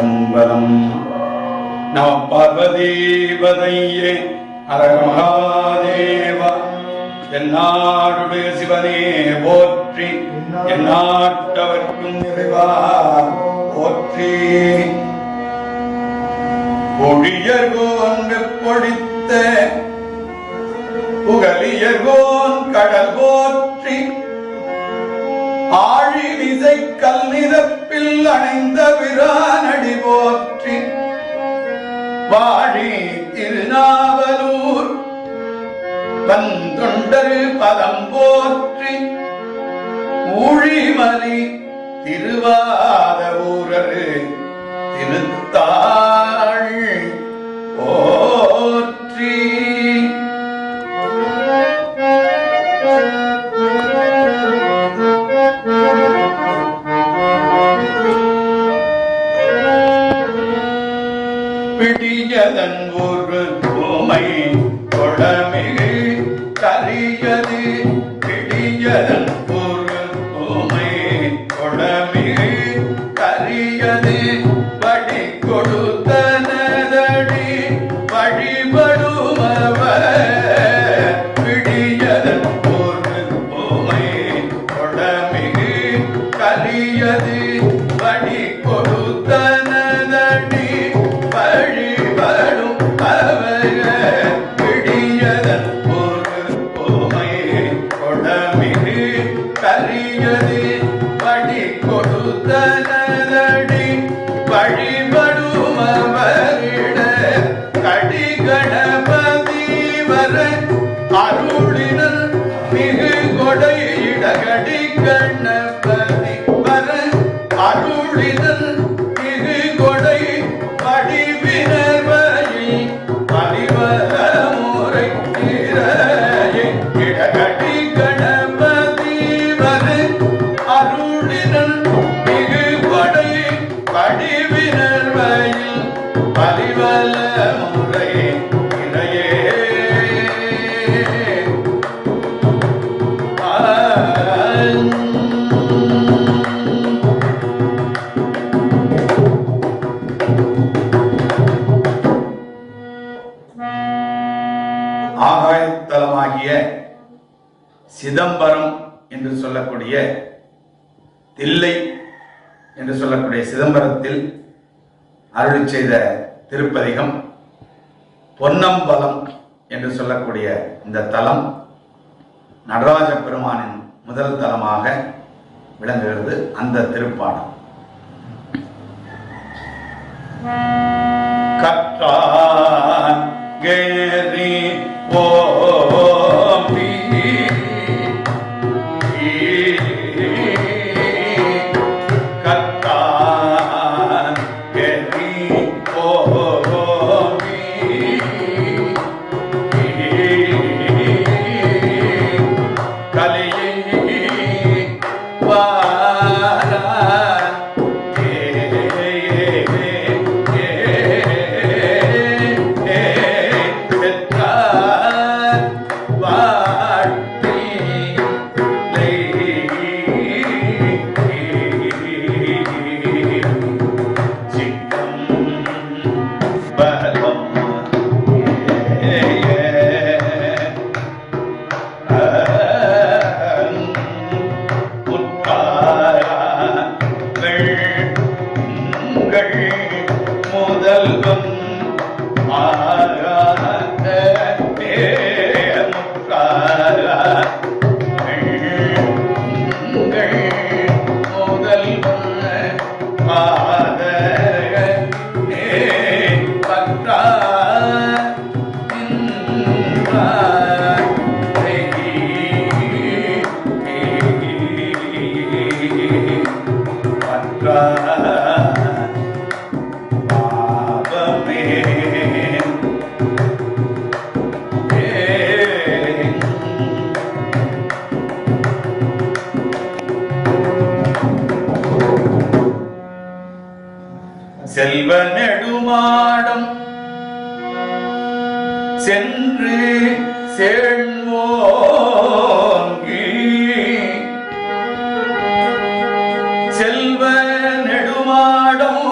திருச்சிற்றம்பலம். நம பார்வதீபதையே அரக மகாதேவா. எந்நாடுடைய சிவனே போற்றி, எந்நாட்டவர்க்கும் இறைவா போற்றி. பொழியர்கோன் வெப்பொழித்த புகழியர்கோன் கடல் போற்றி. ஆழி விசை கல்நிரப்பில் அணைந்த பிரானடி போற்றி. வாழி திருநாவலூர் வந்தொண்டர் பதம் போற்றி. ஊழிமலி திருவாத ஊரரு திருத்தாள் போற்றி. பிடியதன் ஒரு பூமை கொடமிகு கரியது. பிடியதன் ஒரு பூமை கொடமிகு கரியது. வழி கொடுத்தனதடி வழிபடுமவர். பிடியதன் ஒரு பூமை கொடமிகு கரியது. வழி கொடுத்தனதடி வழிபடும் அவர். பிடியதன் ஒரு பூமை கொடமிகு கரியது. வழி கொடுத்தனதடி வழிபடும் அவரிட. கடி கணபதி வர அருளினல் மிகு கொடையிட. கடி கணபதி வர அருளினல் மிகு கொடை. படிவினர்வழி பரிவர முறை திரையை இடகடி கணபதி வர அருளினல் மிகு கொடை. படிவினர்வழில் பரிவல முறை இறையே. ஆகாயத்தலமாகிய சிதம்பரம் என்று சொல்லக்கூடிய தில்லை என்று சொல்லக்கூடிய சிதம்பரத்தில் அருளி செய்த திருப்பதிகம் பொன்னம்பலம் என்று சொல்லக்கூடிய இந்த தலம் நடராஜ பெருமானின் முதல் தலமாக விளங்குகிறது. அந்த திருப்பாடல் கற்றான் கேரி ஓம்பி கற்றான் கேரி ஓம்பி கலியை வாரா முதல்வன் செல்வ நெடுமாடம் சென்று சேர்வோங்கி. செல்வ நெடுமாடம்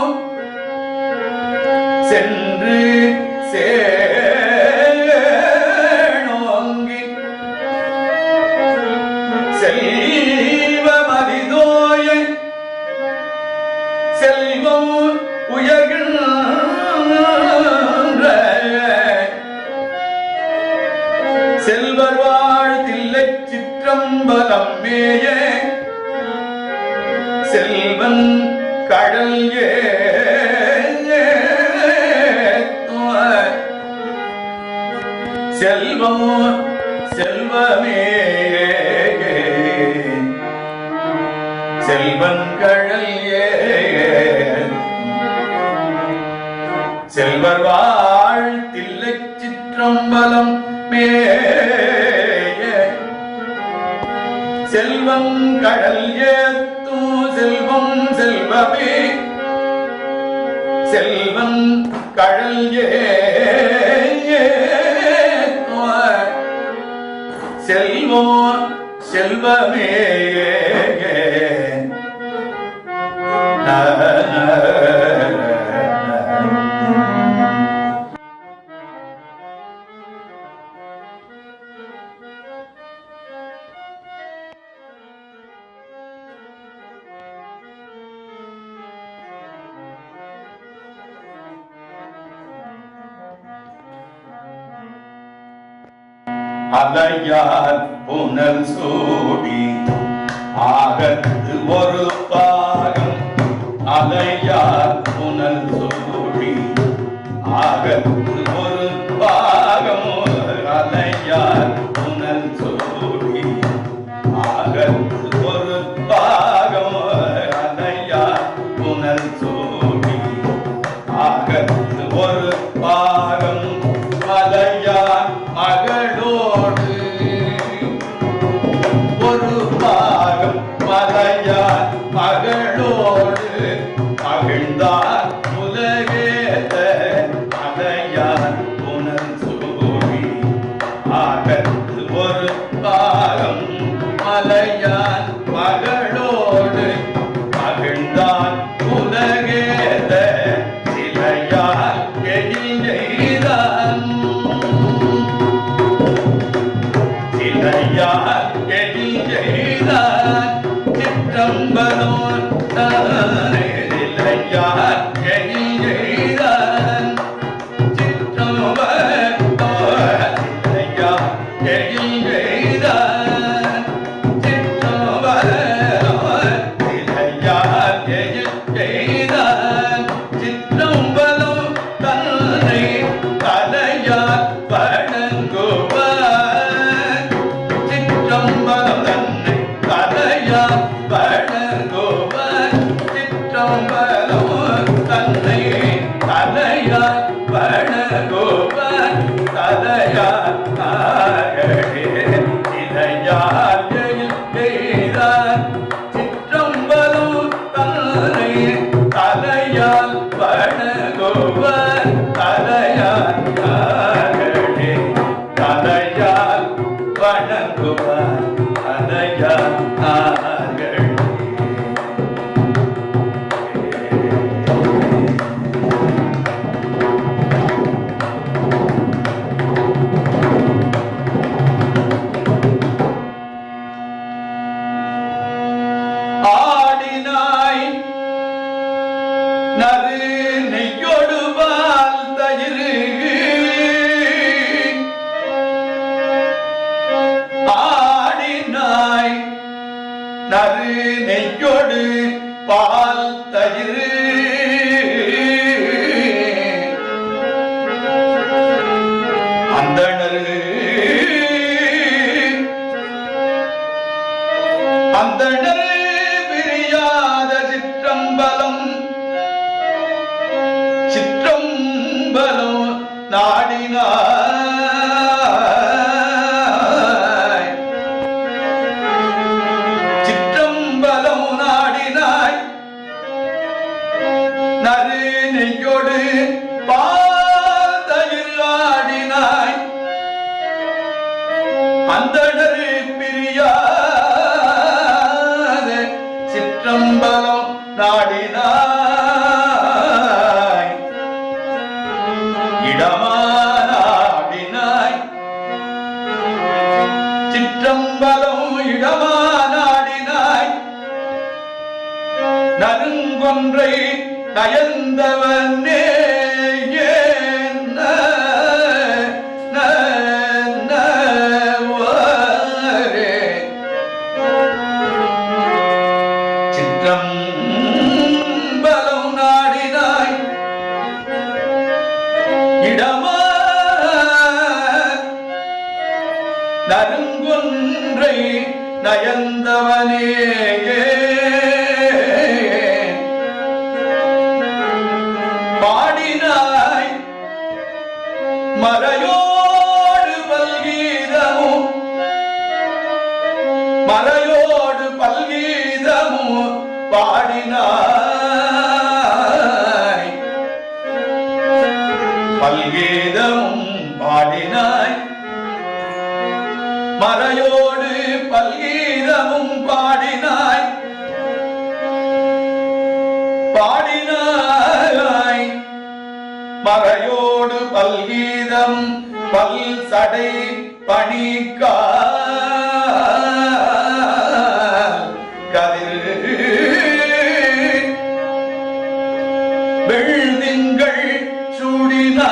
செல்வர் வாழ்த்தில்லை சிற்றம்பலம் மேய செல்வன் கடல் செல்வம் செல்வமே செல்வன் கடல் செல்வர் வாழ்த்தில்லை சிற்றம்பலம் மேய செல்வம் கடல் ஏத்தும் செல்வம் செல்வமே செல்வம் கடல் செல்வம் செல்வமே அலையார் புனல் சூடி ஆகத்து ஒரு பாகம் அலையார் புனல் சூடி ஆகத்து ஒரு பாகம் அலையார் புனல் சூடி ஆகத்து ஒரு பாகம் அலையார் புனல் சூடி ஆகத்து ஒரு பாகம் அலையார் மகளோடு ஒரு பாகம் மலையார் மகளோடு மகிழ்ந்தார் உலகேத மலையார் புனல் சூடி ஆகத்து ஒரு பாகம் மலையார் மகளோடு மகிழ்ந்தார் உலகேத சிலையார் எழில்தான் சிலையார் எழில்தான் சிற்றம்பலோன் சிலையார் எழில்தான் சிற்றம்பலோன் சிலையார் எழில்தான் சிற்றம்பலோன் சிலையார் எழில்தான் சிற்றம்பலம் தன்னை தலையார் வணங்குவார் சிற்றம்பலம் தன்னை தலையார் வணங்குவார் சிற்றம்பலம் தன்னை தலையார் வணங்குவார் தலையார் இதையார் எய்தார் சிற்றம்பலம் தன்னை தலையால் வணங்குவார் தலையார் தலையால் வணங்குவார் தலையார் ஆடினாய் நறு நெய்யொடு பால் தயிர் ஆடினாய் நறு நெய்யொடு பால் தயிர் அந்தணர் அந்தணர் பிரியாத சிற்றம்பலம் சிற்றம்பலம் நாடினாய் சிற்றம்பலம் நாடினாய் நறு நெய்யொடு பாதயில் ஆடினாய் அந்தணர் பிரியாத சிற்றம்பலம் நாடினாய் இடமானாடினாய் சிற்றம்பலம் இடமானாடினாய் நறுங்கொன்றை நயந்தவனே ந நறுங்கொன்றை நயந்தவனே பாடினாய் மறையோடு பல்கீதமும் மறையோடு பல்கீதமும் பாடினாய் பல்கீதமும் பாடினாய் மறையோடு பல்கீதமும் பாடினாய் பாடினாய் மறையோடு பல்கீதம் பல் சடை பணிக்கா கதிர் வெள்திங்கள் சூடினாய்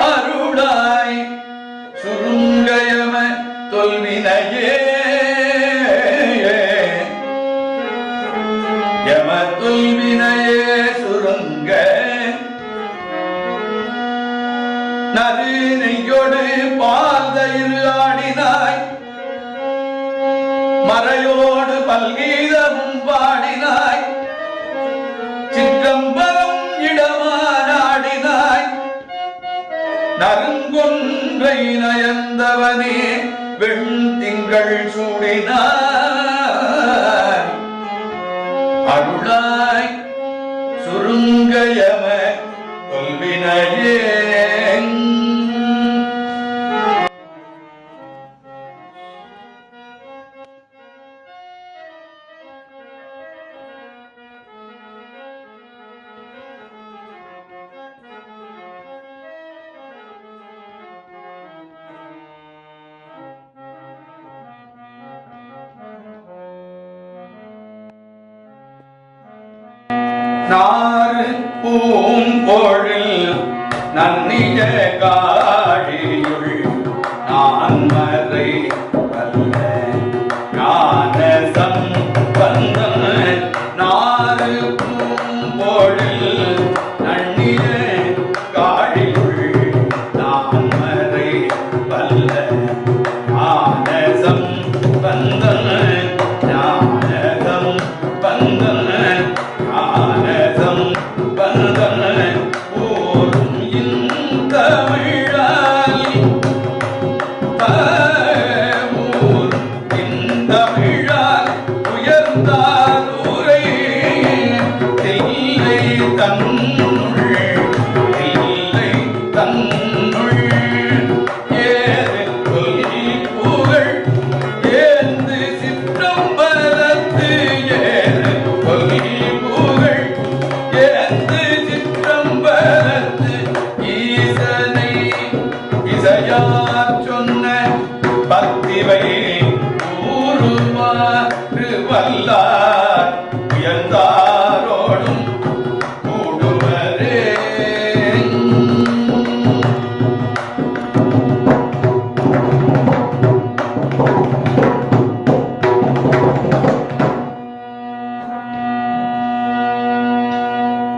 அருளாய் சுருங்கயம தொல்வினையே யம தொல்வினையே சுருங்க நறு நெய்யோடு பால் தயிர் ஆடினாய் மறையோடு பல்கீதமும் பாடினாய் சிற்றம்பலம் இடமானாடினாய் நறுங்கொன்றை நயந்தவனே வெண்திங்கள் சூடினாய் அருளாய் சுருங்கயம தொல்வினையே நாறு பூம்பொழில் நன்னிய காழியுள் நான் மறை வல்ல ஞானசம் வந்தன் நாறு பூம்பொழில் நன்னிய காழியுள் நான் மறை வல்ல ஞானசம் வந்தன் ஞானசம் வந்தன்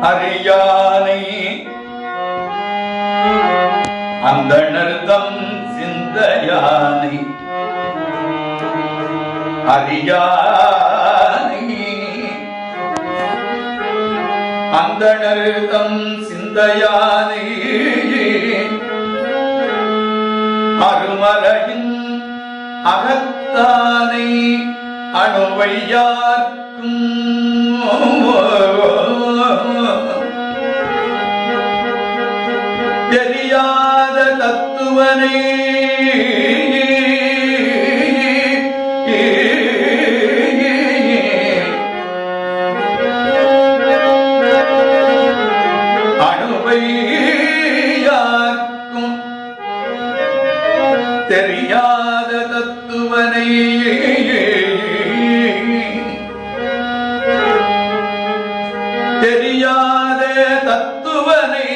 அறியானை அந்தணர்தம் சிந்தையானை அறியானை அந்தணர்தம் சிந்தையானை அருமறையின் அகத்தானை அணுவையார்க்கும் தெரியாத தத்துவனை அணுவையார்க்கும் தெரியாத தத்துவனை தெரியாத தத்துவனை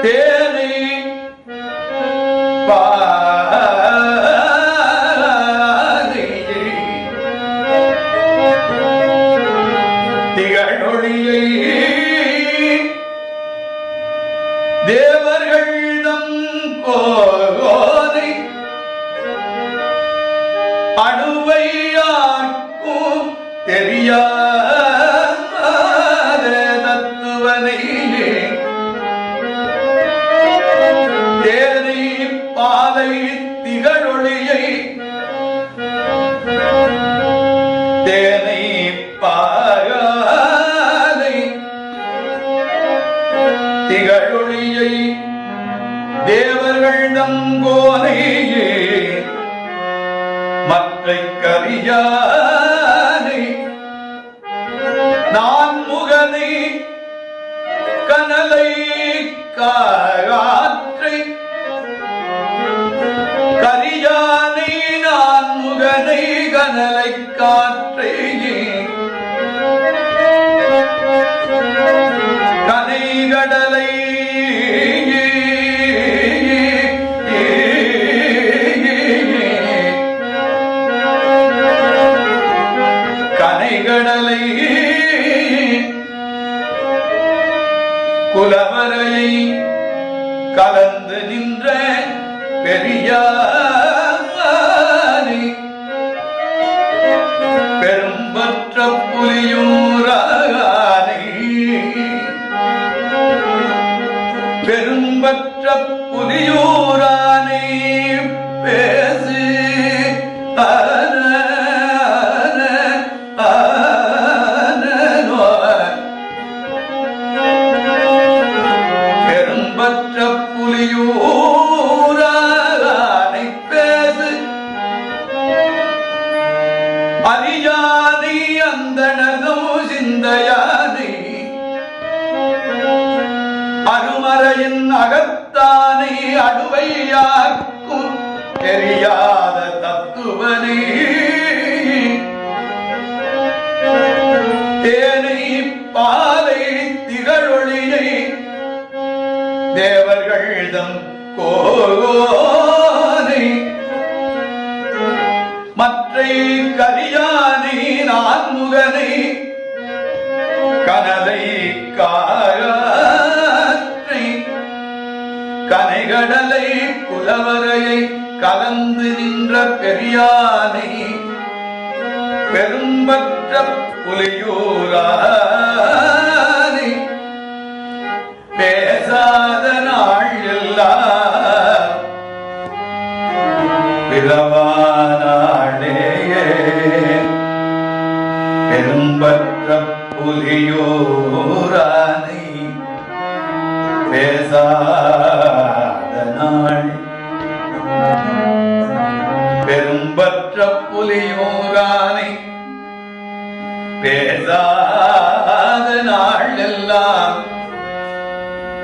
தேனை பாதை திகழொழியை தேவர்கள்தம் கோனை அணுவையார்க்கும் தெரியாத தத்துவனை தேனை பாலை திகழொளியை தேனை பாலை திகழொளியை தேவர்கள் தங்கோனையே மற்றை கரியானை நான் முகனை கனலை காற்றை கரியானை நான் முகனை கனலை காற்றை கனைகடலை கனைகடலை குலவரையை கலந்து நின்ற பெரியானை பெரும்பற்ற புலியூரானை பெரும்பற்ற புலியூரானை பேசு பெரும்பற்ற புலியூரானை பேசு அறியானை அந்தனதோ சிந்தையானை அருமறையின் அகத்தானை அடுவையாக்கும் தெரியாத தத்துவனை தேனை பாலை திகழொளியை தேவர்கள்தம் கோனை மற்றை கரியானை நான் முகனை கனலை காற்றை கனைகடலை குலவரையை கலந்து நின்ற பெரியானை பெரும்பற்ற புலியூரானை பேசாத நாள் எல்லாம் பிறவானாடேயே பெரும்பற்ற புலியூரானை பேசாத நாள் பெரும்பற்ற புலியூரானை பேசாத நாள் எல்லாம்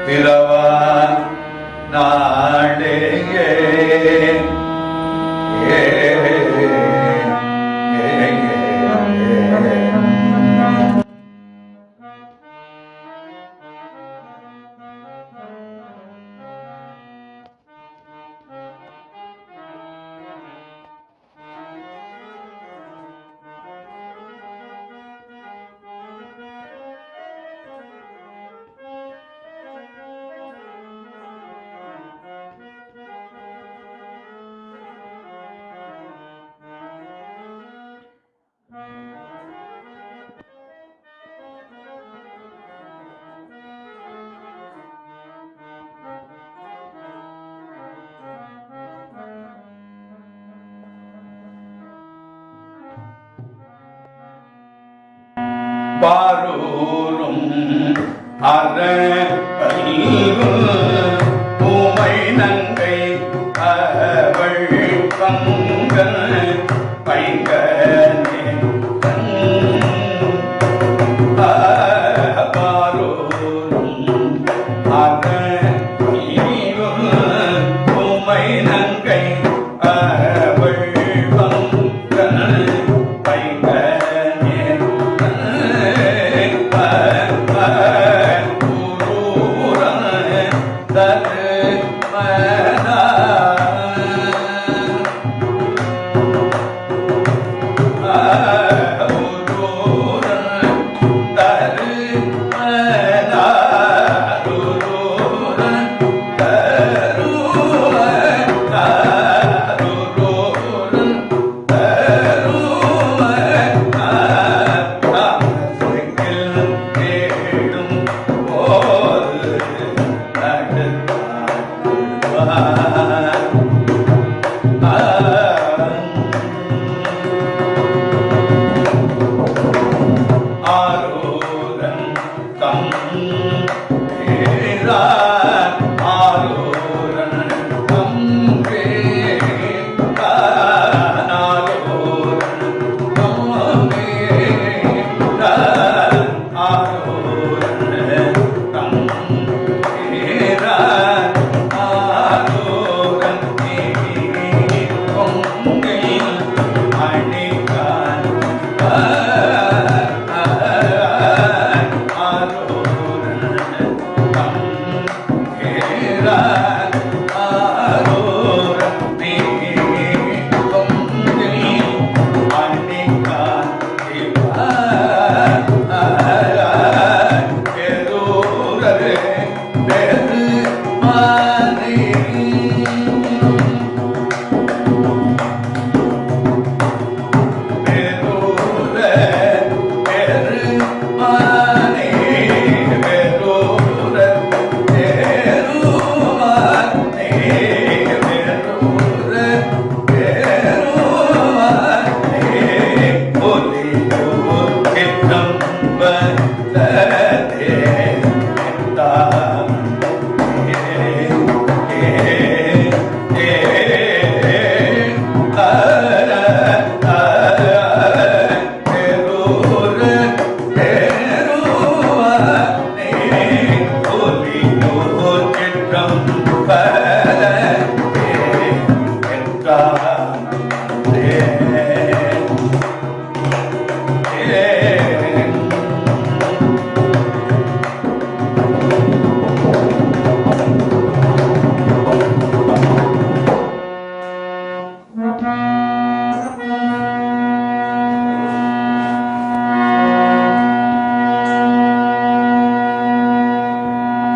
பிறவான் நாடேயே பாரூரும் அறப்பல்வு பூமை நங்கை அவள் பங்கல் பைங்கனே பாரூரும் அறப்பல்வு பூமை நங்கை அவள் பங்கல் பைங்கனே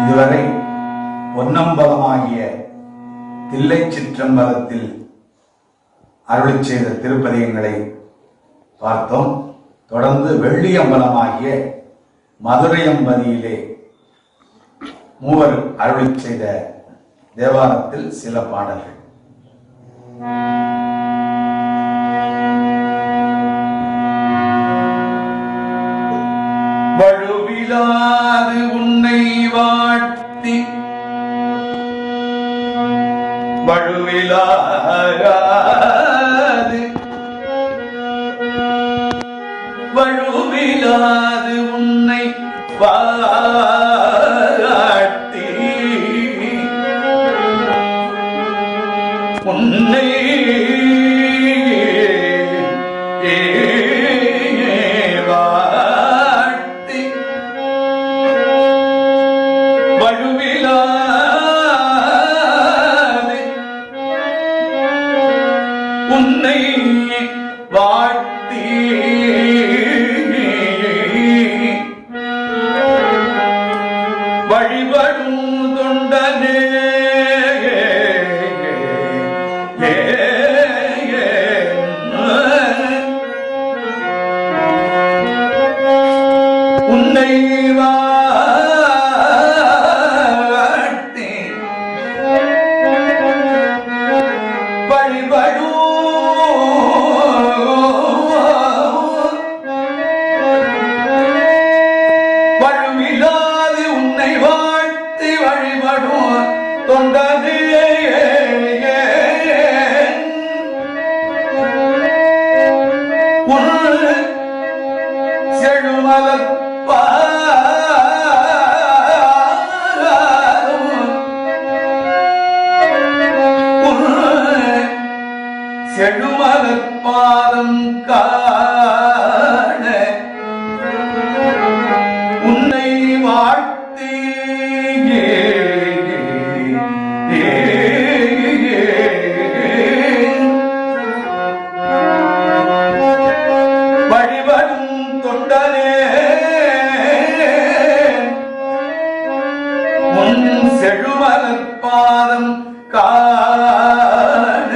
இதுவரை பொன்னம்பலமாகிய தில்லை சிற்றம்பலத்தில் அருளிச் செய்த திருப்பதிகங்களை பார்த்தோம். தொடர்ந்து வெள்ளியம்பலமாகிய மதுரையம்பதியிலே மூவர் அருளிச் செய்த தேவாரத்தில் சில பாடல்கள். வழுவிலாது உன்னை வாழ்த்தி வழுவிலாது உன்னை வாழ்த்தி உன்னை உன்னை வாழ்த்தி வழிபடும் தொண்டனே உன்னை வாழ்த்தி வழிபடும் தொண்டனே உன் செழுமலர் செழுமலர் பாதம் காண உன்னை வாழ்த்தி வழிபடும் தொண்டனே உன் செழுமலர் பாதம் காண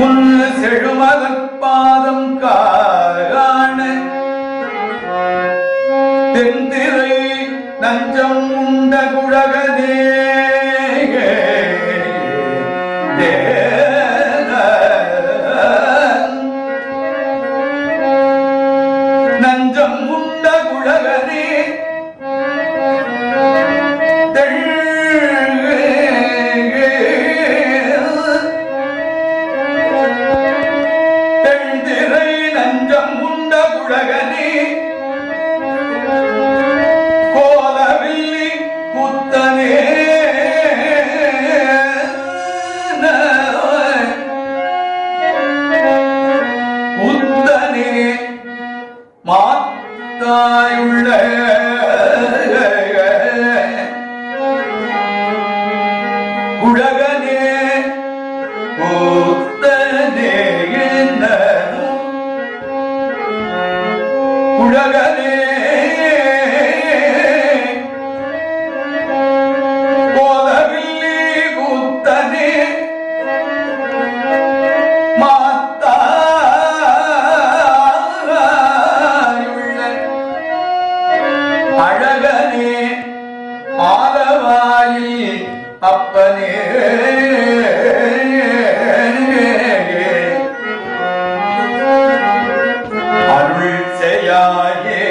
உன் செழுமலர் பாதம் காண தென்திரை நஞ்சம் உண்ட குழகனே நஞ்சம் உண்ட குழகனே அழகனே ஆலவாயில் அப்பனே அருள் செய்யாயே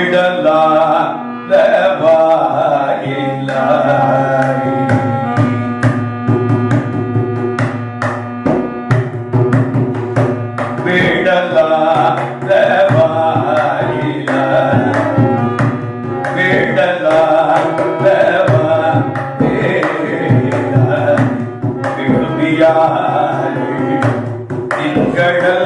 விடலாத வாயிலாய் விடலாத வாயிலாய் விடலாத வாயிலாய் விடுமியாய் திங்கள்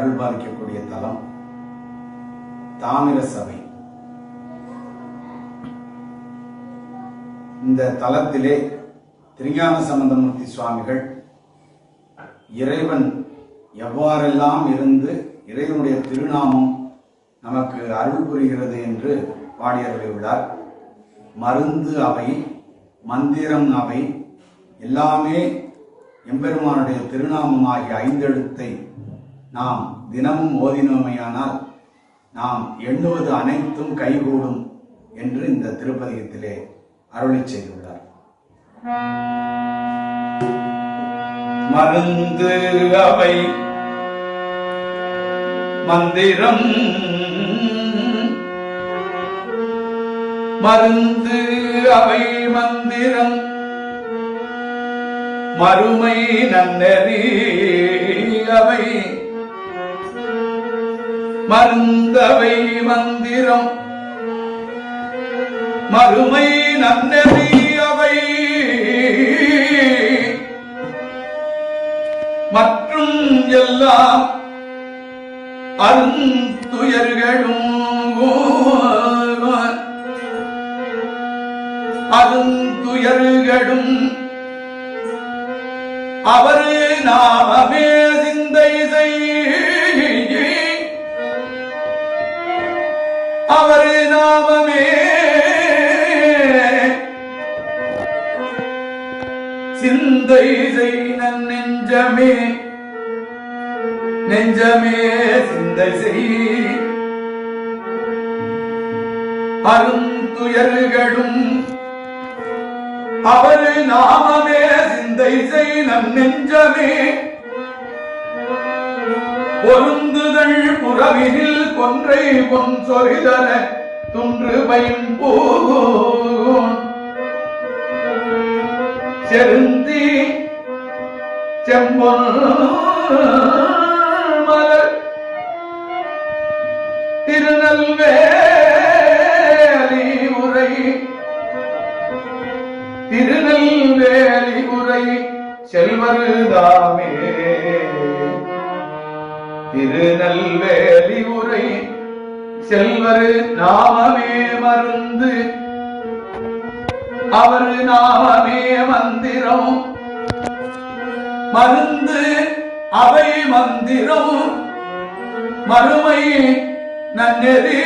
அருள் பாலிக்கக்கூடிய தலம் தாமிர சபை. இந்த தலத்திலே திருஞான சம்பந்தமூர்த்தி சுவாமிகள் இறைவன் எவ்வாறெல்லாம் இருந்து இறைவனுடைய திருநாமம் நமக்கு அருள் புரிகிறது என்று பாடியருளியுள்ளார். மருந்து அவை, மந்திரம் அவை எல்லாமே எம்பெருமானுடைய திருநாமமாகிய ஐந்தெழுத்தை நாம் தினமும் ஓதினோமையானால் நாம் எண்ணுவது அனைத்தும் கைகூடும் என்று இந்த திருப்பதிகத்திலே அருளி செய்துள்ளார். மருந்து அவை மந்திரம், மருந்து அவை மந்திரம், மறுமை நன்னெறி அவை, மருந்தவை மந்திரம், மறுமை நன்னெறி அவை, மற்றும் எல்லாம் அருந்துயர்களும் அருந்துயர்களும் அவர் நாமமே சிந்தை செய், அவர் நாமமே சிந்தை செய் நெஞ்சமே, நெஞ்சமே சிந்தை செய், அருந்துயர்களும் அவர் நாமமே சிந்தை செய் நெஞ்சமே, பொருந்துதல் புறவினில் கொன்றை பொன் சொரிதர துன்று பைம்பூன் செருந்தி செம்பொன் மலர் திருநெல்வேலி உரை, திருநெல்வேலி உரை செல்வருதாமே, திருநெல்வேலி உரை செல்வரு நாமமே மருந்து, அவர் நாமமே மந்திரம், மருந்து அவை மந்திரம், மறுமை நன்னெறி,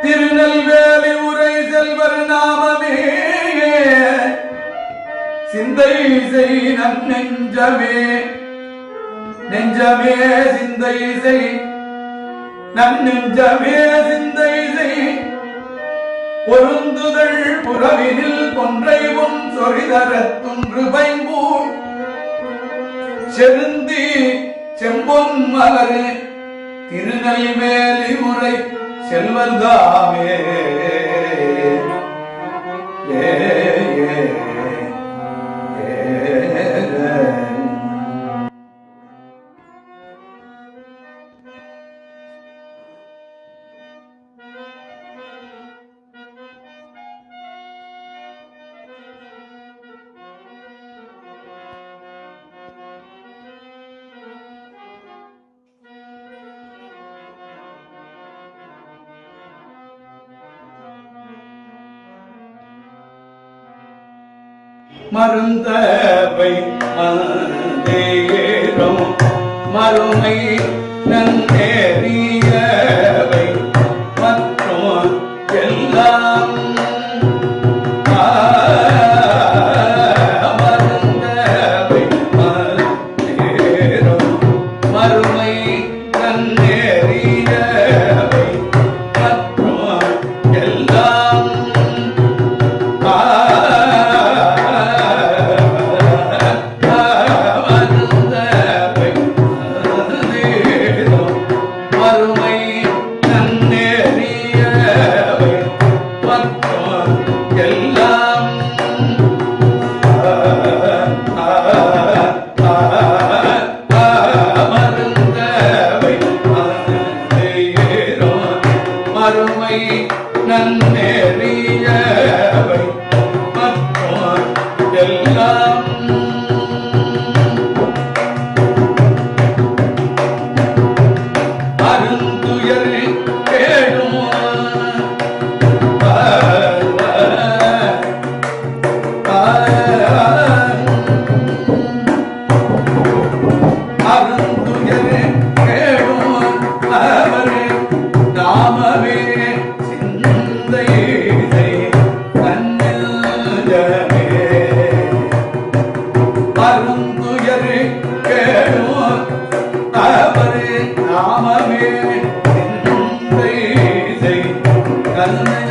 திருநெல்வேலி உரை செல்வர் நாமமே சிந்தை செய் நெஞ்சமே, நெஞ்சமே சிந்தை செய் நெஞ்சமே சிந்தை செய், பொருந்துதல் புறவினில் கொன்றைவும் சொரிதரத் துன்று பைம்பூன் செருந்தி செம்பொன் மலரு திருநெல்வேலி உரை செல்வர்தாமே. மருந்தவை மந்தேரும் மறுமை நன்னேறியவை மற்றும் எல்லாம் மருந்தவை மந்தேரும் மறுமை நன்னேறியவை மற்றும் எல்லாம் மறுமை நன்னெறியவை மற்றும் எல்லாம் நாமமே சிந்தை தன்னே அருந்துயர் கேளும் அவர் நாமமே சிந்தை தன்னே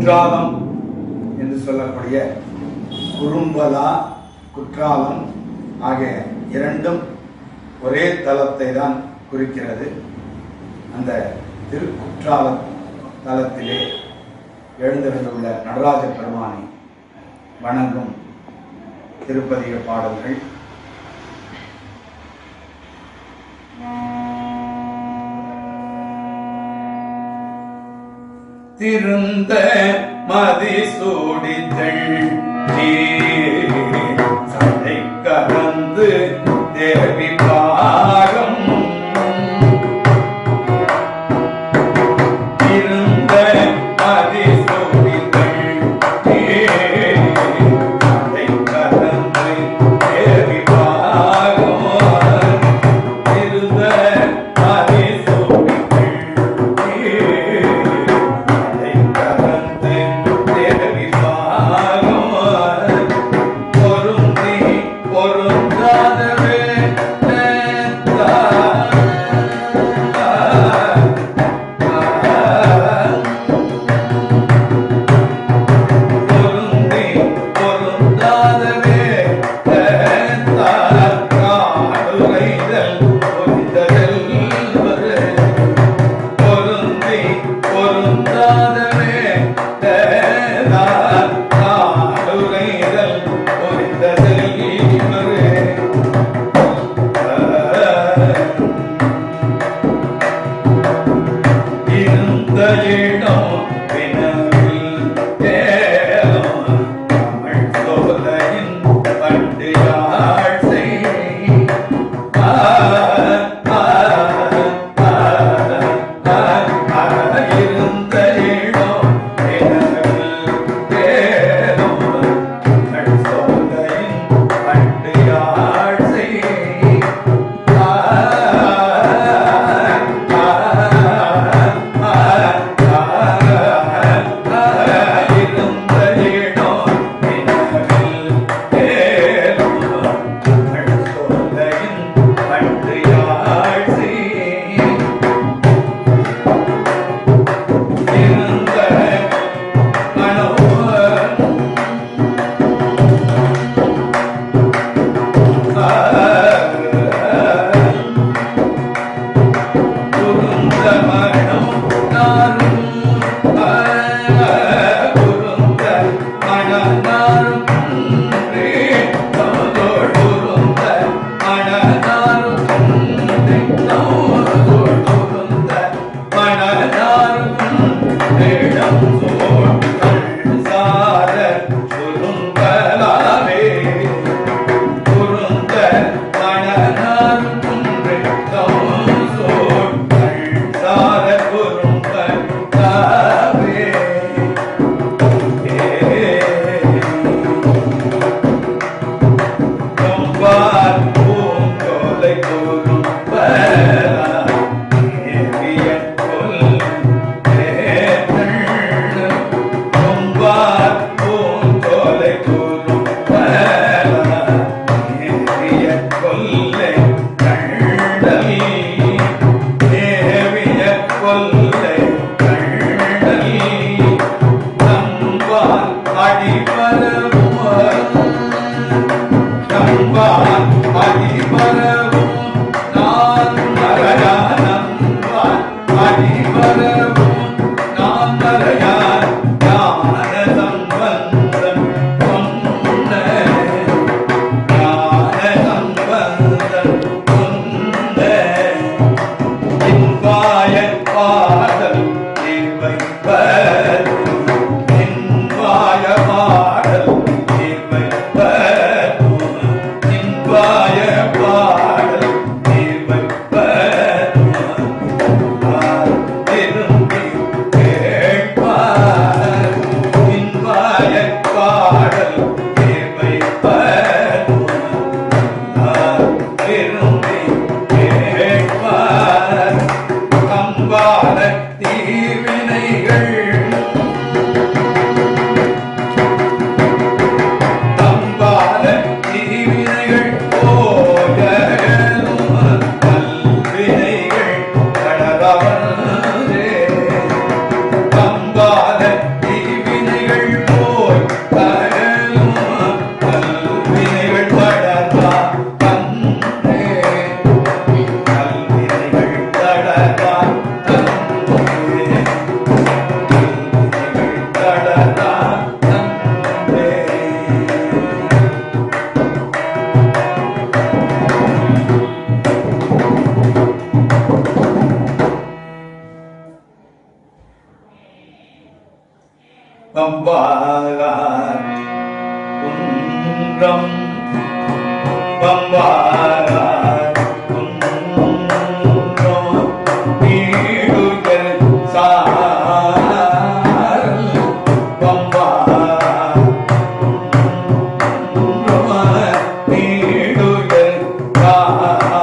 குற்றாலம் என்று சொல்லக்கூடிய குறும்பலா குற்றாலம் ஆகிய இரண்டும் ஒரே தலத்தை தான் குறிக்கிறது. அந்த திருக்குற்றால தலத்திலே எழுந்திருந்துள்ள நடராஜ பெருமானை வணங்கும் திருப்பதிக பாடல்கள். திருந்த மதிசூடிதள் சடை கலந்து தேவி பாகம் திருந்த மதிசூடிதள் சடை கலந்து தேவி பாகம் திருந்த பொருந்தாதவே பம்பார் குன்றம் பம்பார் குன்றம் நீடுயர் சாரல் பம்பார் குன்றம் நீடுயர் சாரல்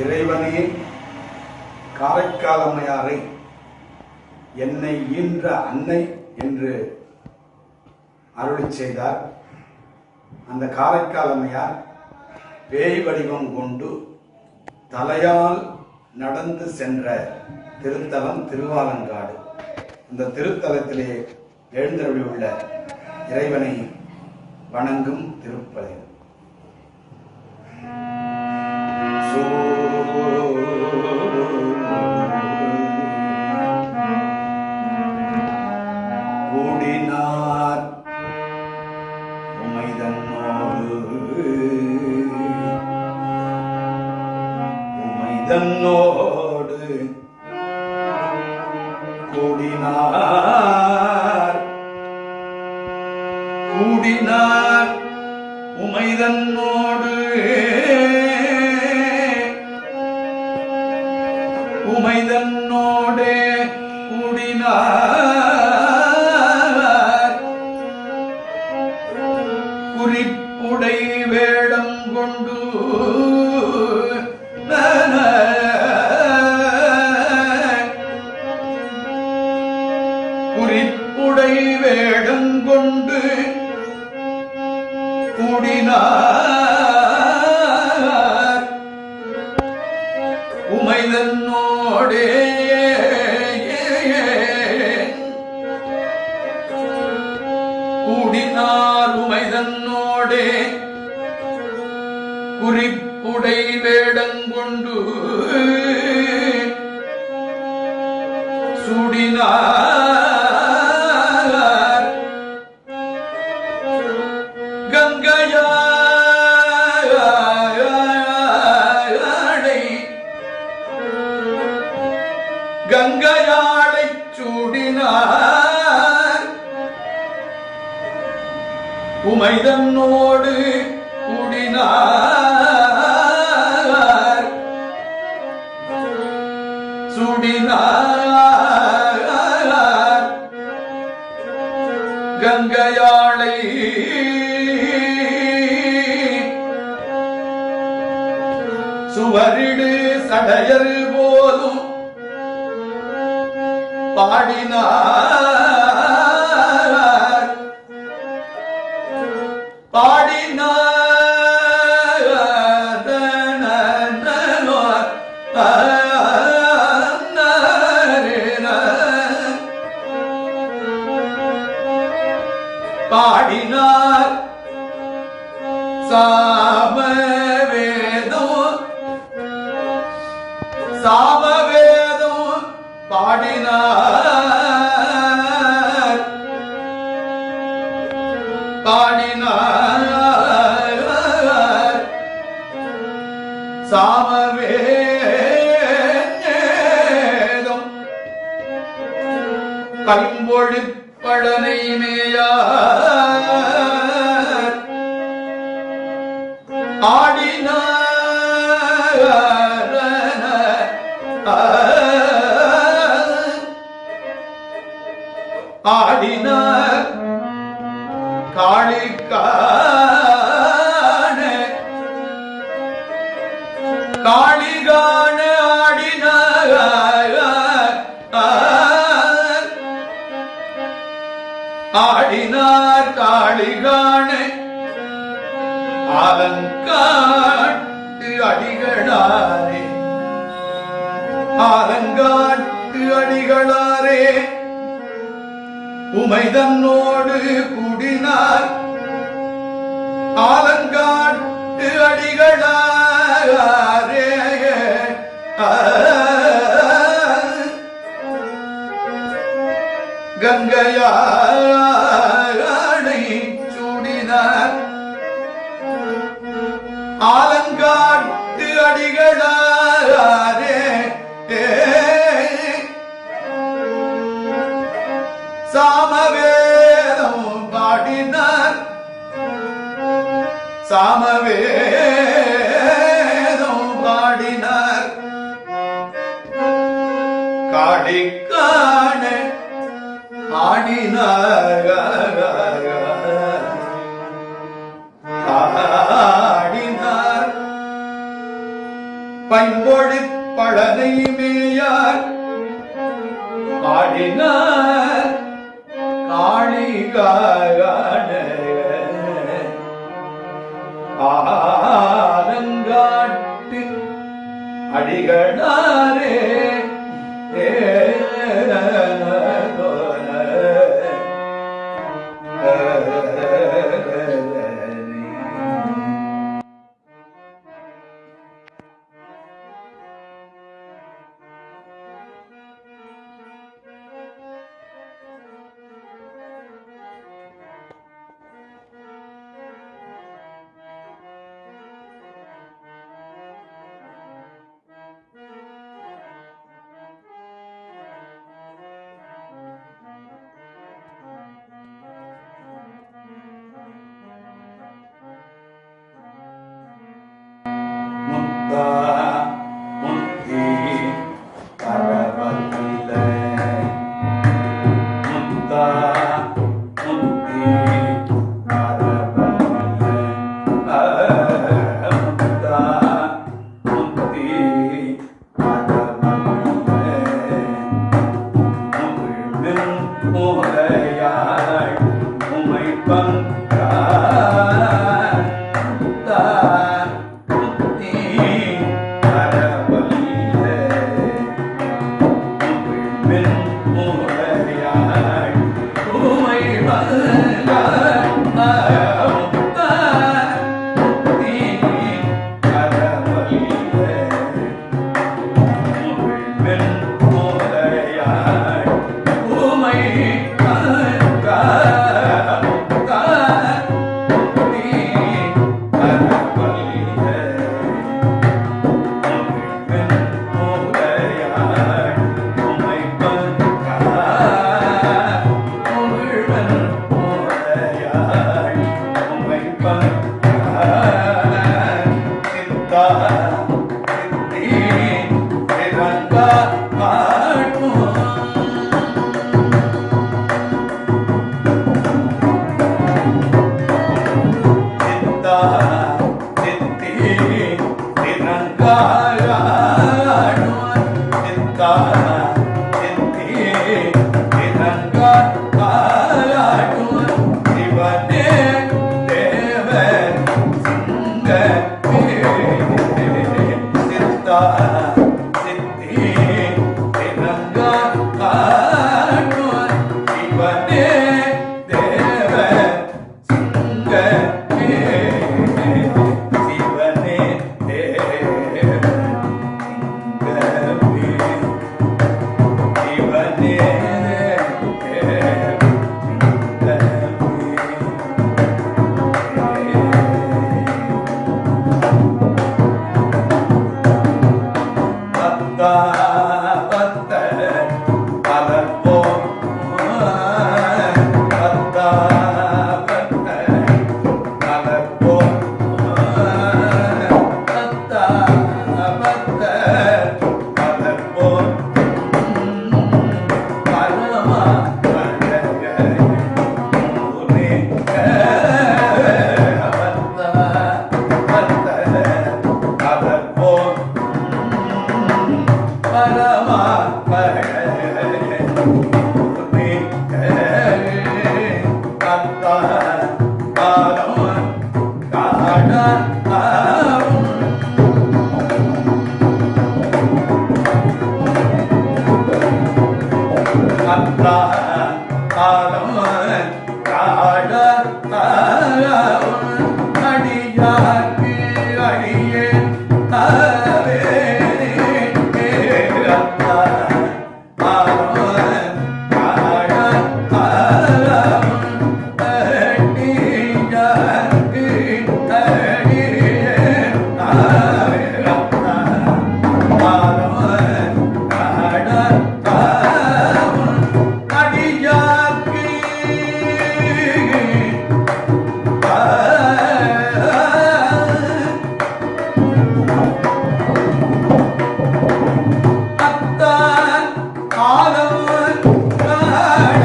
இறைவனே காரைக்கால் அம்மையாரை என்னை ஈன்ற அன்னை என்று அருளிச் செய்தார். அந்த காரைக்கால் அம்மையார் பேய் வடிவம் கொண்டு தலையால் நடந்து சென்ற திருத்தலம் திருவாலங்காடு. அந்த திருத்தலத்திலே எழுந்தருளியுள்ள இறைவனை வணங்கும் திருப்பலி. கூடினார் உமைதன்னோடு கூடினார் கூடினார் உமைதன்னோடு உமைதன்னோடே கூடினார் குறிப்புடை வேடம் கொண்டு குறிப்புடை வேடம் கொண்டு கூடினார் உமைதன்னோடே கூடினார் உமைதன்னோடே குறிப்புடை வேடங்கொண்டு சூடினார் கங்கையாளைச் சூடினார் உமைதன்னோடு கூடினார் சூடினார் கங்கையாளை சுவரிடு சடையர் போதும் பாடினார் பாடினார் சாமவேதம் பாடினார் சாமவேதம் கல்மொழிப்பழனை மேயார் ஆடினார் காளிகான ஆடினார் ஆடினார் காளிகான ஆலங்காட்டு அடிகளாரே ஆலங்காட்டு அடிகளாரே உமைதன்னோடு கூடினார் ஆலங்காட்டு அடிகளாரே கங்கையானை சூடினார் ஆலங்காட்டு அடிகளாரே சாமவேதம் பாடினார் சாமவேதம் பாடினார் காளிகான ஆடினார் ஆடினார் பைம்பொழி பழனை மேயார் ஆடினார் காளிகான ஆலங்காட்டு அடிகளாரே சித்தா சித்தி சிரங்கா காட்டும் சித்தா சித்தி சிரங்கா காட்டும் சித்தா சித்தி சிரங்கா காட்டும் சிவனே தேவ சிங்க சித்தா சித்தி சிரங்கா காட்டும் சிவனே தேவ சிங்க சிவனே தேவ சிவனே பத்தா பத்த பலப்போம் பத்தா பத்த பலப்போம் பத்தா பத்த பலப்போம் பரமா பழக மூனே பத்தா பத்த பலப்போம் பரமா பழக மூனே கத்தா காலம் காடா கத்தா காலம் காட அடியாக்கு அடியே அவே கத்தா காலம் காட அடியாக்கு அடியே அவே கத்தா காலம் காட அடியாக்கு அத்தான் காலம் காட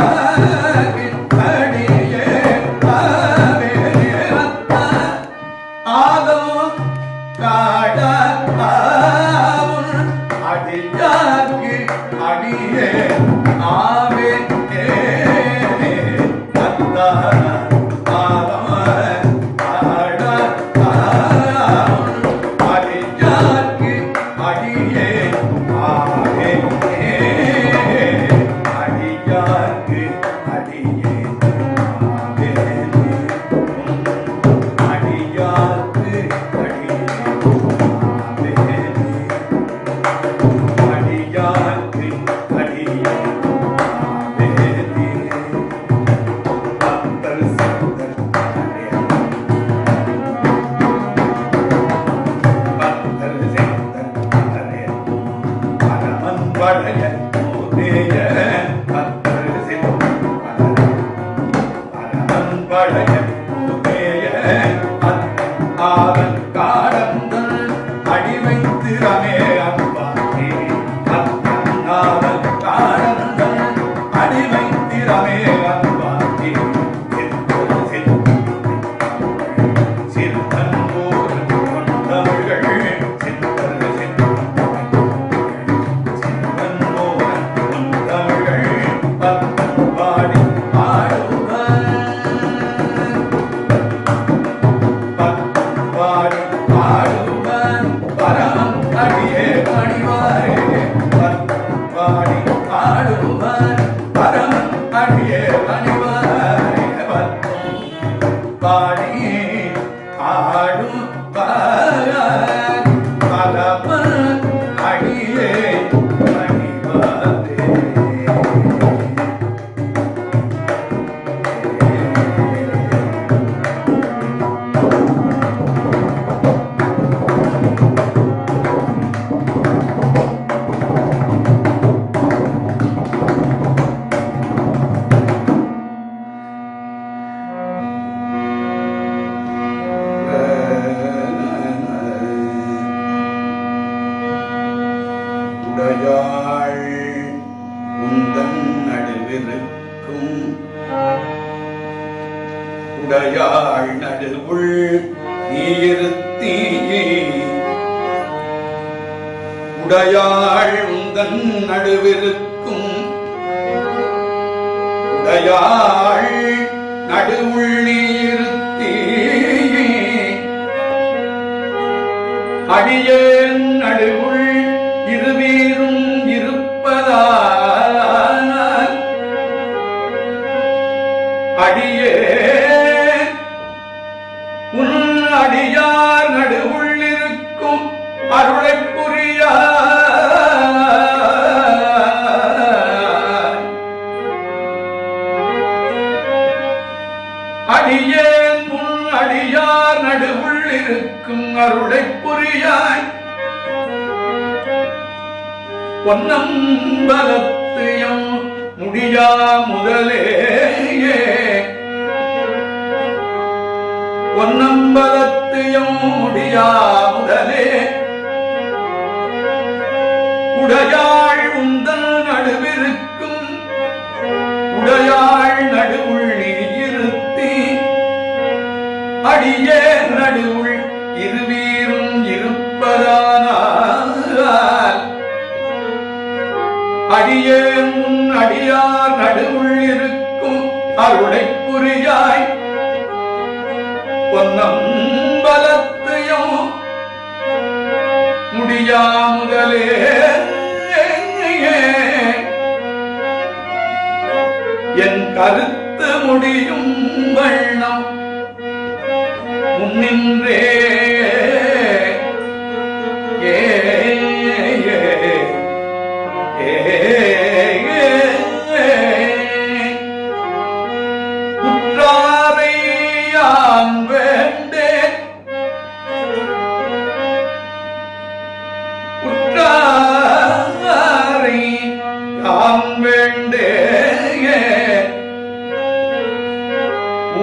அடியாக்கு அடியே அவே அத்தான் ஆகம் காடாவும் அடியாக்கு அடியே ஆவே அத்தா ஆகம் காடாவும் அடியாக்கு அடியே ஆவே அடியாக்கு அடியே ஆவே அடியாக்கு அடியே அடியாக்கு அடியே பத்தர் சித்தர் பத்தர் சித்தர் பரமன் பழைய மூதேய பத்தர் சித்தர் பரமன் பழைய மூதேய ஆவன் காடந்தன் அடிவைத்து ரமே அன்பாக்கி அத்தன்னாவன் காடந்தன் அடிவைத்து ரமே அன்பாக்கி சித்தன் போல் கொண்டவர்கள் சித்தர் சித்தன் போல் கொண்டவர்கள் பத்தன் பாடி பாடுவர் பாடி பாடுவன் பரமம் அடியே பணிவாரே பாடி பாடுவன் பரமம் அடியே பணிவாரே பாடி ஆடும் பலவன் அடியே பணிவாரே உடையாள் நடுவுள் நீருத்தி உடையாள் உந்தன் நடுவிருக்கும் உடையாள் நடுவுள் நீருத்தி அடியேன் நடுவுள் இருவீரும் இருப்பதானால் அடியே உன் அடியார் நடுவுள் இருக்கும் அருளைப் புரியாய் அடியேன் உன் அடியார் நடுவுள் இருக்கும் அருளைப் புரியாய் பொன்னம்பலத்தையும் முடியா முதலேயே பொன்னம்பலத்தையும் முடியா முதலே உடையாள் உந்தன் நடுவிருக்கும் உடையாள் நடுவுள் இருத்தி அடியே நடுவுள் இருவீரும் இருப்பதானால் அடியேன் உன் அடியார் நடுவுள் இருக்கும் அருளைப் புரியாய் பொன்னம்பலத்தையும் முடியா முதலே என் கருத்து முடியும் வண்ணம் முன்னின்றே உற்றாரை யான் வேண்டேன் உற்றாரை யான் வேண்டேன்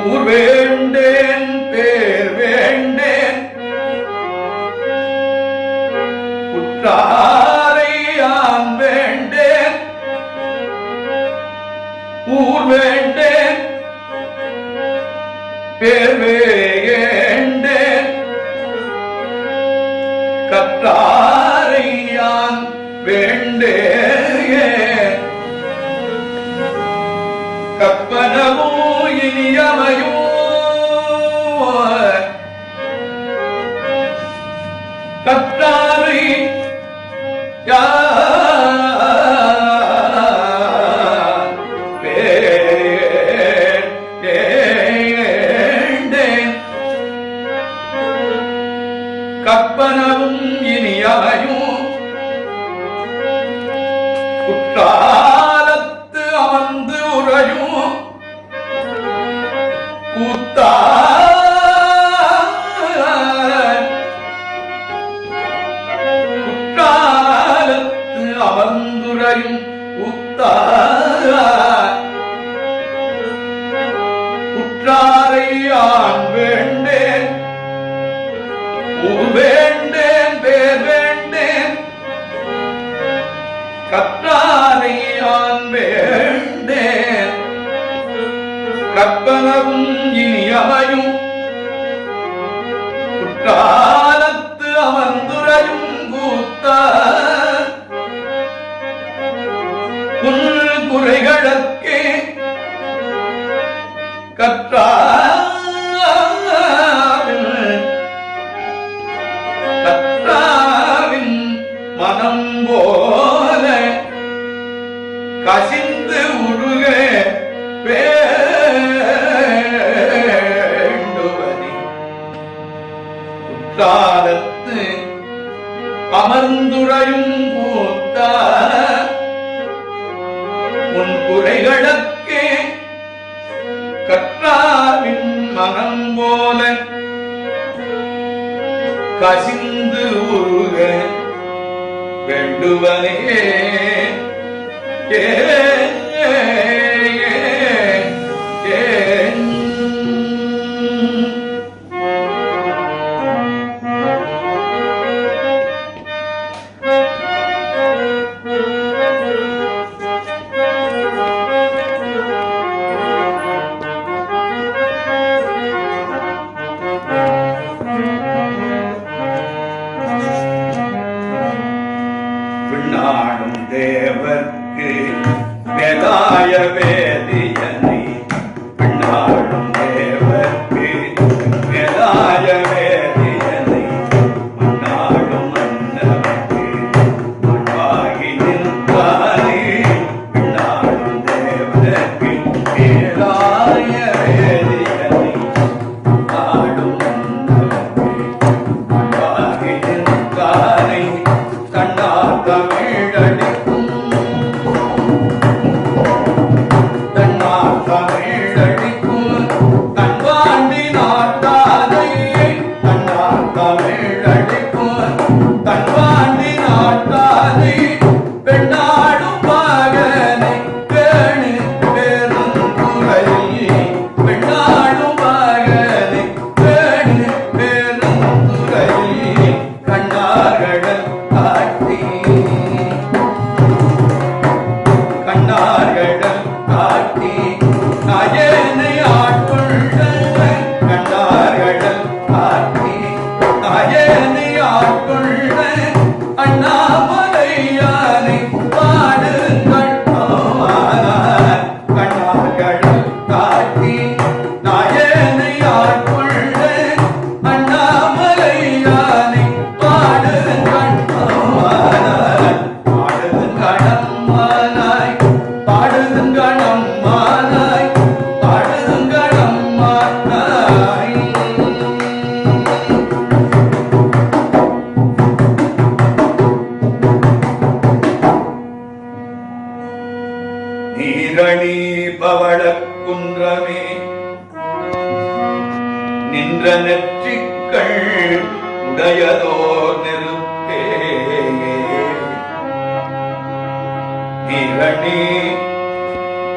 ஊர் வேண்டேன் பேர் வேண்டேன் உற்றாரை யான் வேண்டேன் ஊர் வேண்டேன் பேர் வேண்டேன் கற்றாரை யான் வேண்டேன் கற்பனமோ இனியமையோ கற்றாரை யான் வேண்டேன் கற்பனவும் இனியமையும் குற்றாலத்து அமர்ந்து உறையும் கூத்தா குற்றாலத்து அமர்ந்துரையும் கூத்தா குற்றாரை யான் வேண்டேன் ஊர் வேண்டேன் பேர் வேண்டேன் கற்றாரை யான் வேண்டேன் கற்பனவும் இனியமையும் குற்றாலத்து அமர்ந்துரையும் கூத்தா உன் குறைகளுக்கே கற்றாவின் மனம் போல கசிந்து உருக வேண்டுவனே குற்றாலத்து அமர்ந்துரையும் கூத்தா உன் குறைகளுக்கே கற்றாவின் மனம் போல கசிந்து உருக வேண்டுவனே ஏ நின்ற நெற்றிக்கள் உடையதோர் நெருப்பே நிரணி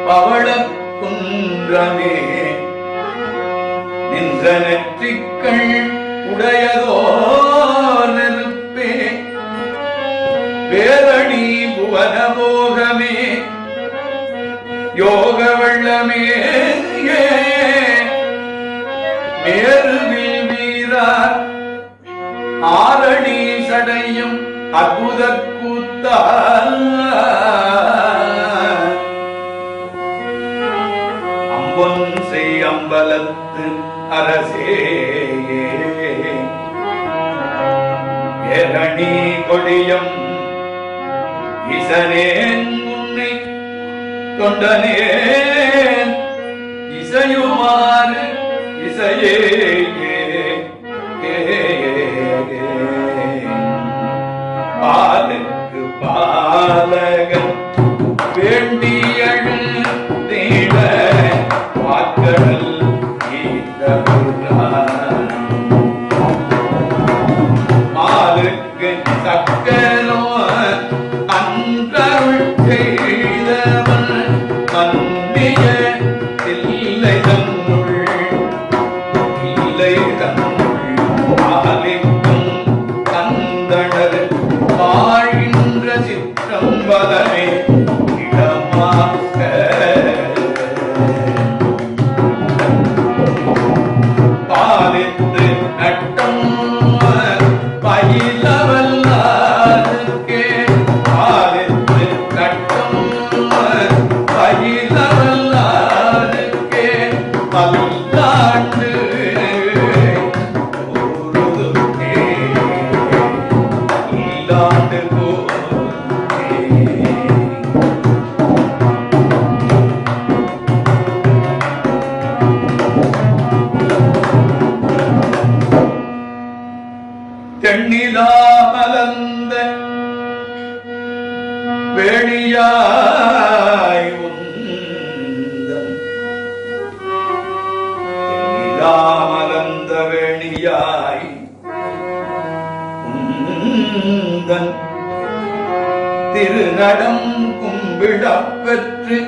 பவளக் குன்றமே நின்ற நெற்றிக்கள் உடையதோர் நெருப்பே வேரணி புவனமோகமே யோக வெள்ளமே மேருவில் வீரா ஆரணி சடையும் அற்புத கூத்தா அம்பொன் செய் அம்பலத்து அரசே ஏரணி கொடியம் இசனேன் உன்னை தொண்டனேன் இசையுமாறு இசையே பாலுக்கு பாலகன் வேண்டியழு தேட வாக்கடல் மாலுக்கு சக்கரோ அன்றருள் செய்தவன் மன்னிய இல்லை தன்னுள் இல்லை தன்னுள் ஆலிக்கும் கந்தடர் வாழ்கின்ற சிற்றம்பலமே இடமாக பாலித்து நட்டம் பயிலவல்லாருக்கே பாலித்து நட்டம் பயிலவல்லாருக்கே பல்லாண்டு ஊருதுக்கே இல்லாண்டு போதே தென்னிலா மலர்ந்த வேணியாய் உந்தன் தென்னிலா மலர்ந்த வேணியாய் உந்தன் திருநடம் கும்பிடப் பெற்று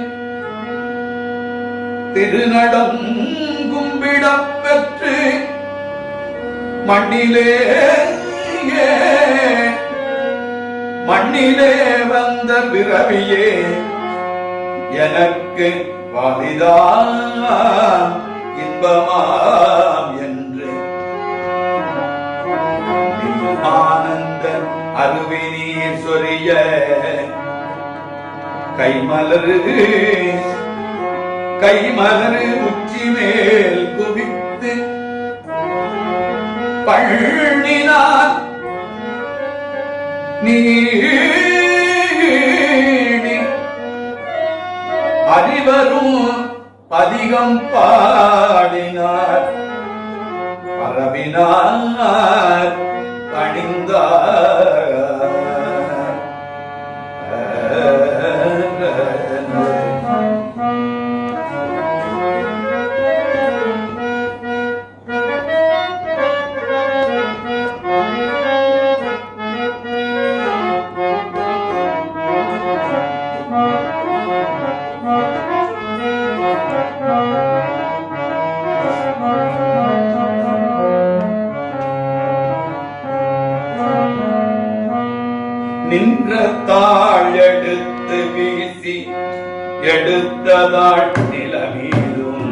திருநடம் கும்பிடப் பெற்று மண்ணிலே மண்ணிலே வந்த பிறவியே எனக்கு வாலிதான் இன்பமாம் என்று ஆனந்த அருவினீர் சொரிய கைமலரு உச்சி மேல் குவித்து பழனினான் நீடி அறிவரும் பதிகம் பாடினார் பரவினார் பணிந்தார் நின்ற தாழ் எடுத்து வீசி எடுத்ததாள் நிலமீதும்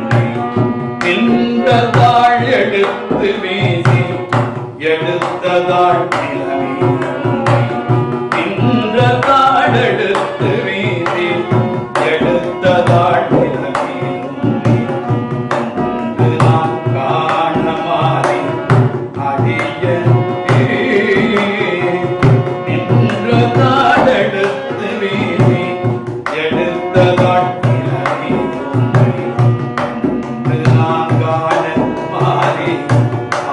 நின்ற தாழ் எடுத்து வீசி எடுத்ததாள் நிலமீதும் நின்ற தாழ் எடுத்து வீசி எடுத்ததாள் நிலமீதும் நான் காண மாறி அடிய எடுத்து வீசி எடுத்ததாள் நான் காண மாறி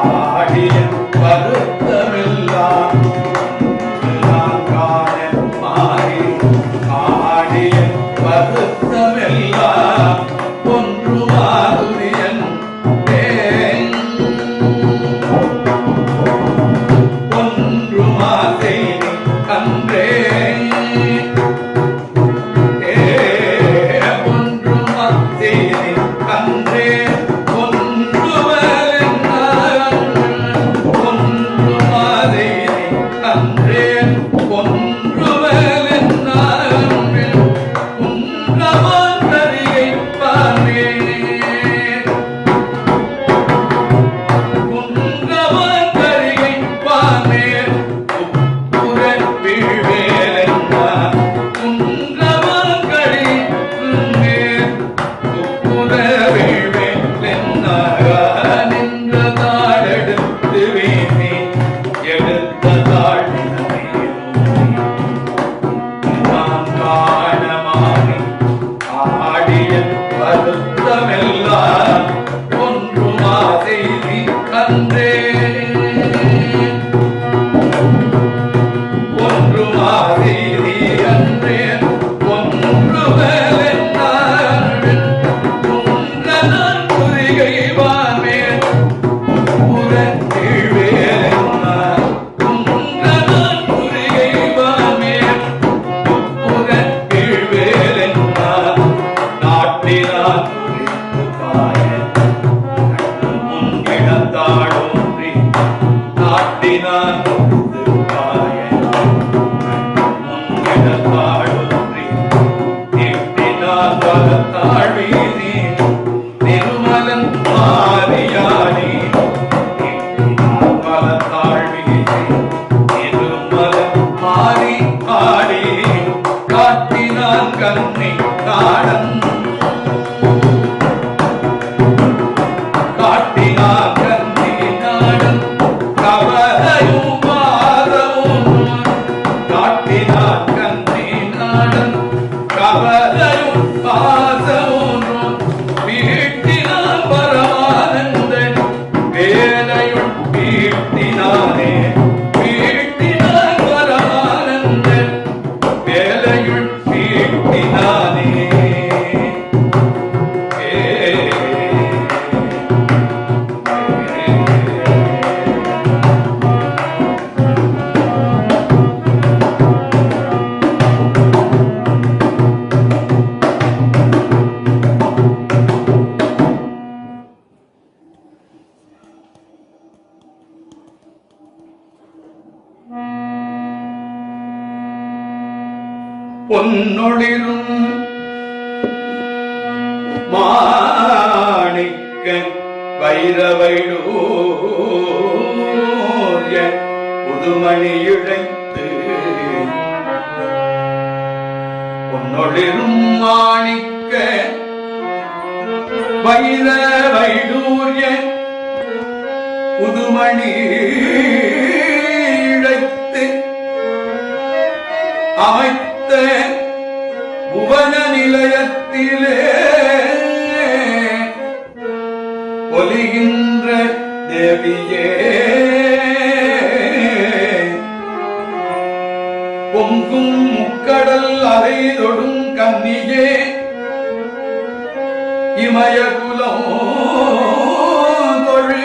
ஆடிய வருத்தமில்லா பொன்னொளிரும் மாணிக்க வைரவைடூர்ய புதுமணி இழைத்து பொன்னொளிரும் மாணிக்க வைரவைடூர்ய புதுமணி இழைத்து அமைத்த புவன நிலையத்திலே பொலிகின்ற தேவியே பொங்கும் முக்கடல் அலை தொடும் கன்னியே இமயகுலம் தொழு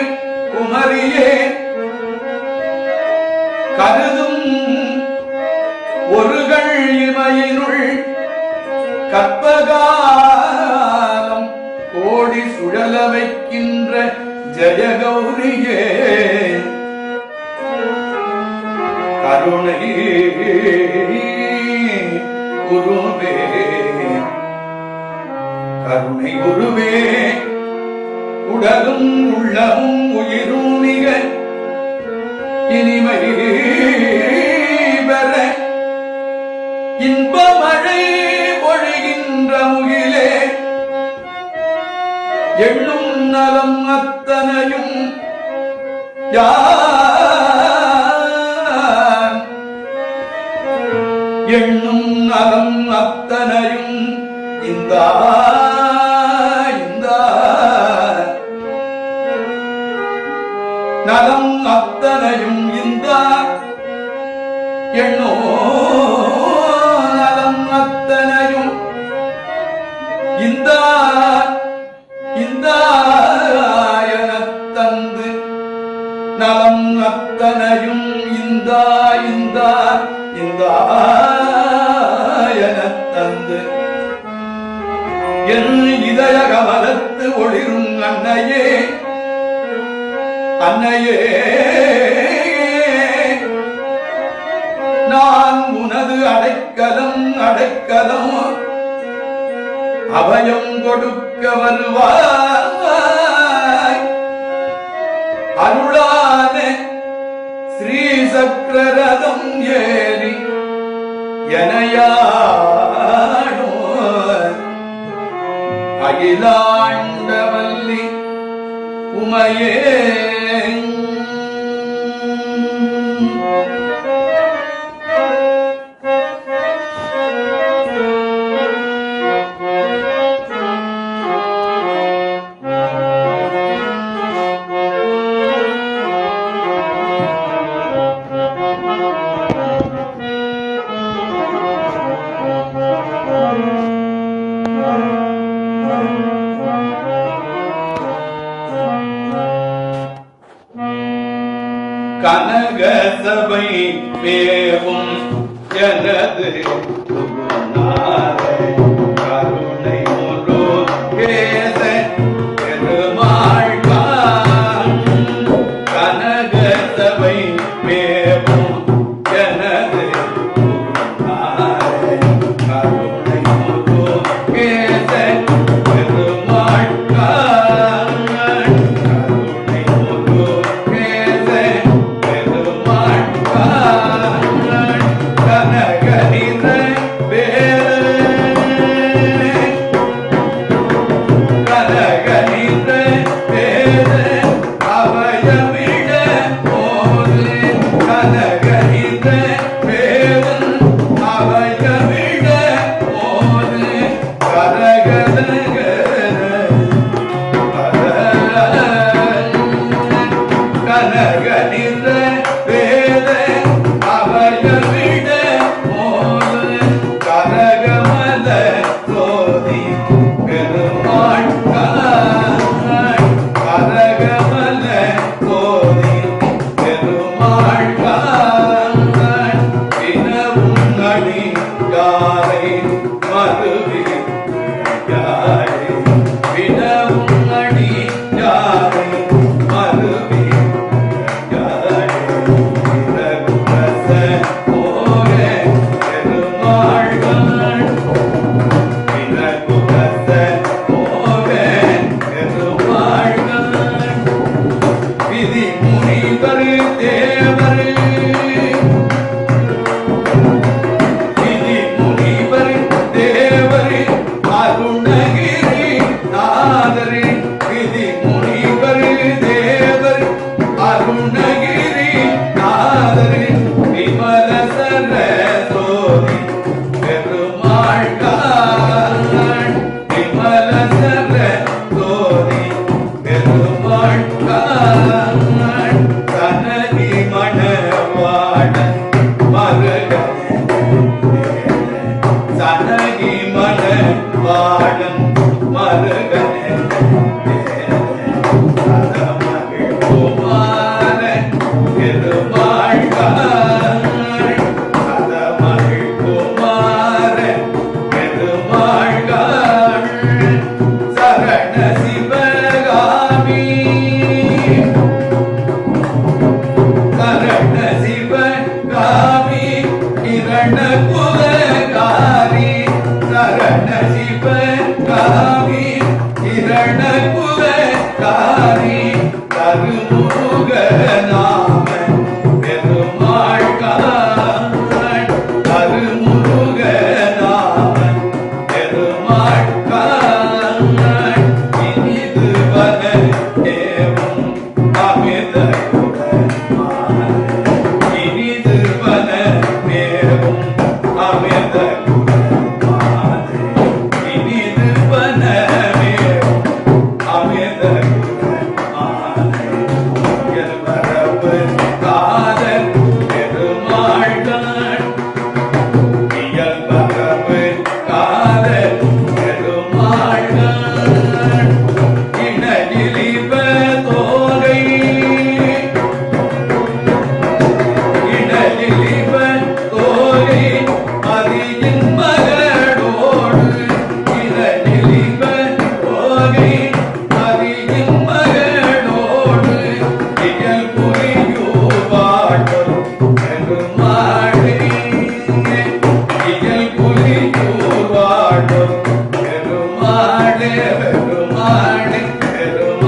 குமரியே கருதும் ஒருகள் இமையினுள் கற்பகாலம் கோடி சுழல வைக்கின்ற ஜெயகௌரியே கருணை குருவே கருணை குருவே உடலும் உள்ளமும் உயிரும் மிக இனிமை பெற இன்ப மழை பொழிகின்ற முகிலே எண்ணும் நலம் அத்தனையும் யான் எண்ணும் நலம் அத்தனையும் இந்த நலம் அத்தனையும் இந்த எண்ணோ நலம் அத்தனையும் இந்த தந்து நலம் அத்தனையும் இந்த தந்து என் இதய கமலத்து ஒளிரும் அன்னையே அன்னையே நான் உனது அடைக்கலம் அபயம் கொடுக்க வருவாய் அருளான ஸ்ரீ சக்கரரதம் ஏறி எனையாடோ அகிலாண்டவல்லி உமையே கனக சபை மேவும் எனது கருணை முரு கேச பெருமாள் கனக சபை மேவும் எனது கருணை முரு கேச பெருமாள் கருணை முரு கேச கனகரித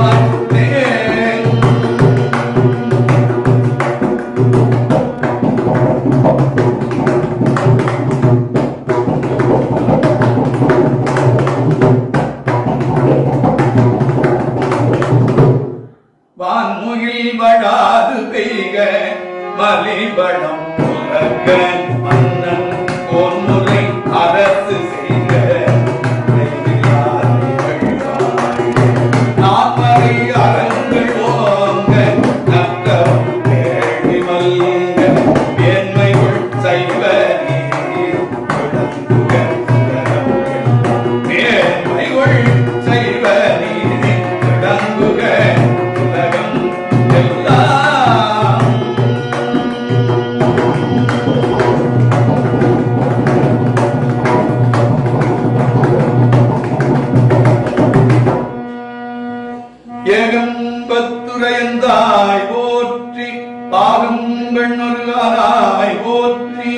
மாட்டேன். வான்முகில் வடாது பெய்க மலிபடம் உலக மன்னன் பொன்முறை அரசு செய்க நாமரை அரங்கள் ஓங்க நத்தம் வேள்வி மல்க மேன்மைகள் சைவ நீர் விளங்குக உலகம். மேன்மைகள் சைவ நீர் விளங்குக உலகம் எல்லாம். ஏகம்பத்துரையந்தாய் போற்றி பாகங்கண்ணொருகாய் போற்றி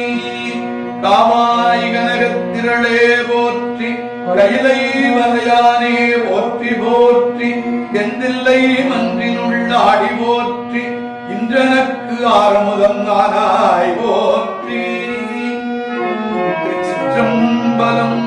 காமாய் கனகத்திரளே போற்றி கைலை வலையானே போற்றி போற்றி எந்தில்லை மன்றினுள்ளாடி போற்றி இன்றனக்கு ஆரமுதம் நானாய் போற்றி. திருச்சிற்றம்பலம்.